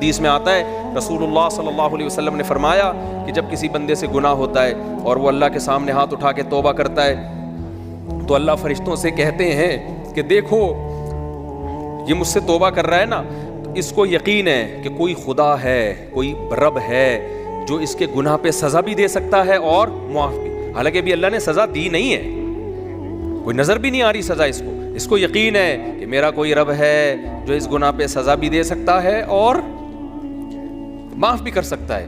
حدیث میں آتا ہے رسول اللہ صلی اللہ علیہ وسلم نے فرمایا کہ جب کسی بندے سے گناہ ہوتا ہے اور وہ اللہ کے سامنے ہاتھ اٹھا کے توبہ کرتا ہے تو اللہ فرشتوں سے کہتے ہیں کہ دیکھو یہ مجھ سے توبہ کر رہا ہے نا، تو اس کو یقین ہے کہ کوئی خدا ہے، کوئی رب ہے جو اس کے گناہ پہ سزا بھی دے سکتا ہے اور معاف بھی. حالانکہ ابھی اللہ نے سزا دی نہیں ہے، کوئی نظر بھی نہیں آ رہی سزا اس کو یقین ہے کہ میرا کوئی رب ہے جو اس گناہ پہ سزا بھی دے سکتا ہے اور معاف بھی کر سکتا ہے،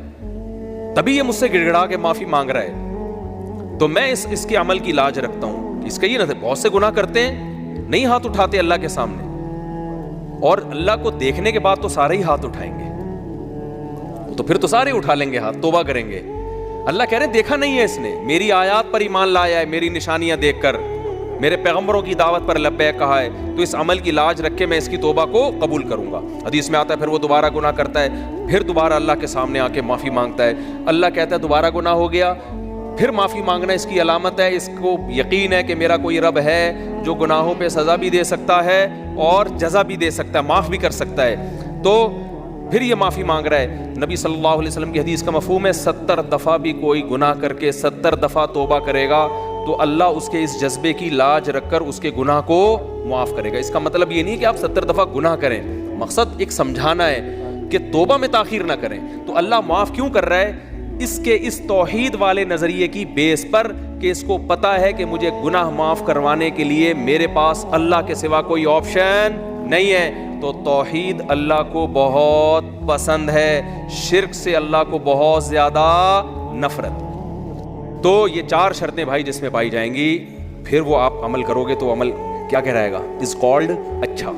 تبھی یہ مجھ سے گڑ گڑا کے معافی مانگ رہا ہے. تو میں اس کے عمل کی لاج رکھتا ہوں. اس کا یہ نہ بہت سے گناہ کرتے ہیں، نہیں ہاتھ اٹھاتے اللہ کے سامنے، اور اللہ کو دیکھنے کے بعد تو سارے ہی ہاتھ اٹھائیں گے، تو پھر تو سارے اٹھا لیں گے ہاتھ، توبہ کریں گے. اللہ کہہ رہے ہیں دیکھا نہیں ہے اس نے، میری آیات پر ایمان لایا ہے، میری نشانیاں دیکھ کر، میرے پیغمبروں کی دعوت پر لبیک کہا ہے، تو اس عمل کی لاج رکھ کے میں اس کی توبہ کو قبول کروں گا. حدیث میں آتا ہے پھر وہ دوبارہ گناہ کرتا ہے، پھر دوبارہ اللہ کے سامنے آ کے معافی مانگتا ہے. اللہ کہتا ہے دوبارہ گناہ ہو گیا، پھر معافی مانگنا اس کی علامت ہے، اس کو یقین ہے کہ میرا کوئی رب ہے جو گناہوں پہ سزا بھی دے سکتا ہے اور جزا بھی دے سکتا ہے، معاف بھی کر سکتا ہے. تو پھر یہ معافی مانگ رہا ہے. نبی صلی اللہ علیہ وسلم کی حدیث کا مفہوم ہے 70 دفعہ بھی کوئی گناہ کر کے 70 دفعہ توبہ کرے گا تو اللہ اس کے اس جذبے کی لاج رکھ کر اس کے گناہ کو معاف کرے گا. اس کا مطلب یہ نہیں کہ آپ 70 دفعہ گناہ کریں، مقصد ایک سمجھانا ہے کہ توبہ میں تاخیر نہ کریں. تو اللہ معاف کیوں کر رہا ہے؟ اس کے اس توحید والے نظریے کی بیس پر کہ اس کو پتا ہے کہ مجھے گناہ معاف کروانے کے لیے میرے پاس اللہ کے سوا کوئی آپشن نہیں ہے. تو توحید اللہ کو بہت پسند ہے، شرک سے اللہ کو بہت زیادہ نفرت. تو یہ 4 شرطیں بھائی جس میں پائی جائیں گی، پھر وہ آپ عمل کرو گے تو عمل کیا کہہ رہے گا، از کالڈ اچھا.